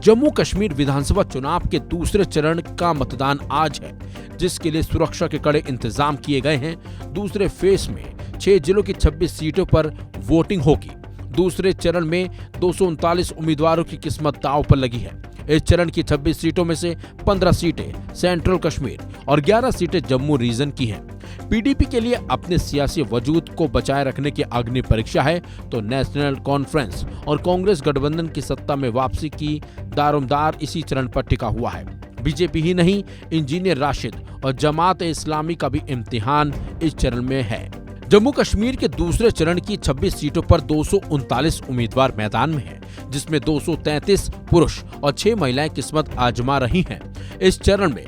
जम्मू कश्मीर विधानसभा चुनाव के दूसरे चरण का मतदान आज है, जिसके लिए सुरक्षा के कड़े इंतजाम किए गए हैं। दूसरे फेज में 6 जिलों की 26 सीटों पर वोटिंग होगी। दूसरे चरण में 239 उम्मीदवारों की किस्मत दांव पर लगी है। इस चरण की 26 सीटों में से 15 सीटें सेंट्रल कश्मीर और 11 सीटें जम्मू रीजन की हैं। पीडीपी के लिए अपने सियासी वजूद को बचाए रखने की अग्नि परीक्षा है, तो नेशनल कॉन्फ्रेंस और कांग्रेस गठबंधन की सत्ता में वापसी की दारोमदार इसी चरण पर टिका हुआ है। बीजेपी ही नहीं, इंजीनियर राशिद और जमात इस्लामी का भी इम्तिहान इस चरण में है। जम्मू कश्मीर के दूसरे चरण की 26 सीटों पर 239 उम्मीदवार मैदान में हैं, जिसमें 233 पुरुष और 6 महिलाएं किस्मत आजमा रही हैं। इस चरण में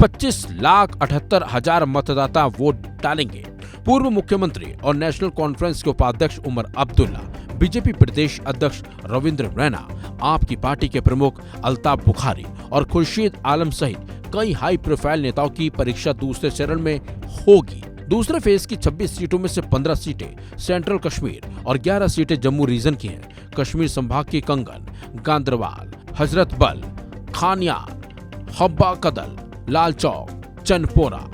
25,78,000 मतदाता वोट डालेंगे। पूर्व मुख्यमंत्री और नेशनल कॉन्फ्रेंस के उपाध्यक्ष उमर अब्दुल्ला, बीजेपी प्रदेश अध्यक्ष रविंद्र रैना, आप की पार्टी के प्रमुख अल्ताफ बुखारी और खुर्शीद आलम सहित कई हाई प्रोफाइल नेताओं की परीक्षा दूसरे चरण में होगी। दूसरे फेज की 26 सीटों में से 15 सीटें सेंट्रल कश्मीर और 11 सीटें जम्मू रीजन की हैं। कश्मीर संभाग की कंगन, गांदरबाल, हजरत बल, खानियार, हब्बा कदल, लाल चौक, चनपोरा,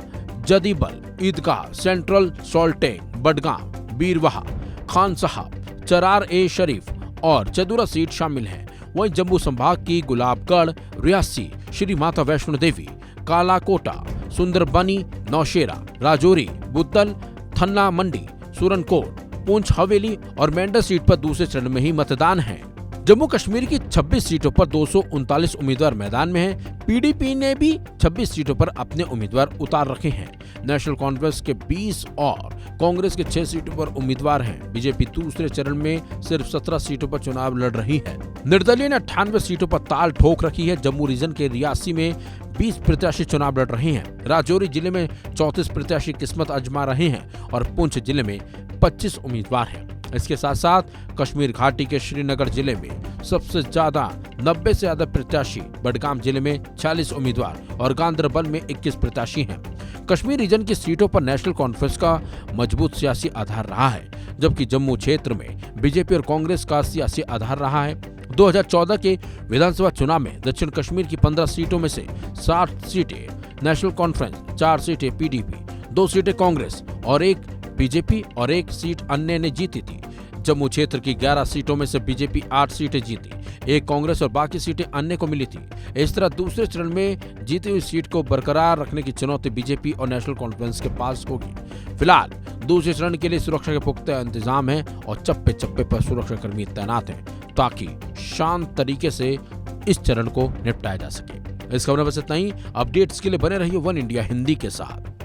जदीबल, ईदगाह, सेंट्रल सॉल्टेंग, बडगाम, बीरवाहा, खान साहब, चरार ए शरीफ और चदुरा सीट शामिल हैं। वहीं जम्मू संभाग की गुलाबगढ़, रियासी, श्री माता वैष्णो देवी, कालाकोटा, सुंदरबनी, नौशेरा, राजौरी, बुद्धल, थन्ना मंडी, सुरनकोट, पुंछ हवेली और मेंढर सीट पर दूसरे चरण में ही मतदान है। जम्मू कश्मीर की 26 सीटों पर 239 उम्मीदवार मैदान में हैं। पीडीपी ने भी 26 सीटों पर अपने उम्मीदवार उतार रखे हैं। नेशनल कॉन्फ्रेंस के 20 और कांग्रेस के 6 सीटों पर उम्मीदवार हैं। बीजेपी दूसरे चरण में सिर्फ 17 सीटों पर चुनाव लड़ रही है। निर्दलीय ने 98 सीटों पर ताल ठोक रखी है। जम्मू रीजन के रियासी में 20 प्रत्याशी चुनाव लड़ रहे हैं। राजौरी जिले में 34 प्रत्याशी किस्मत आजमा रहे हैं और पुंछ जिले में 25 उम्मीदवार हैं। इसके साथ साथ कश्मीर घाटी के श्रीनगर जिले में सबसे ज्यादा 90 से ज्यादा प्रत्याशी, बडगाम जिले में 46 उम्मीदवार और गांदरबल में 21 प्रत्याशी हैं। कश्मीर रीजन की सीटों पर नेशनल कॉन्फ्रेंस का मजबूत सियासी आधार रहा है, जबकि जम्मू क्षेत्र में बीजेपी और कांग्रेस का सियासी आधार रहा है। 2014 के विधानसभा चुनाव में दक्षिण कश्मीर की 15 सीटों में से 60 सीटें नेशनल कॉन्फ्रेंस, 4 सीटें पीडीपी, 2 सीटें कांग्रेस और 1 बीजेपी और 1 सीट अन्य ने जीती थी। जम्मू क्षेत्र की 11 सीटों में से बीजेपी 8 सीटें जीती, 1 कांग्रेस और बाकी सीटें अन्य को मिली थी। इस तरह दूसरे चरण में जीती हुई सीट को बरकरार रखने की चुनौती बीजेपी और नेशनल कॉन्फ्रेंस के पास होगी। फिलहाल दूसरे चरण के लिए सुरक्षा के पुख्ता इंतजाम है और चप्पे चप्पे पर सुरक्षा कर्मी तैनात हैं, ताकि शांत तरीके से इस चरण को निपटाया जा सके। इस खबर में बस इतना ही। अपडेट्स के लिए बने रहिए वन इंडिया हिंदी के साथ।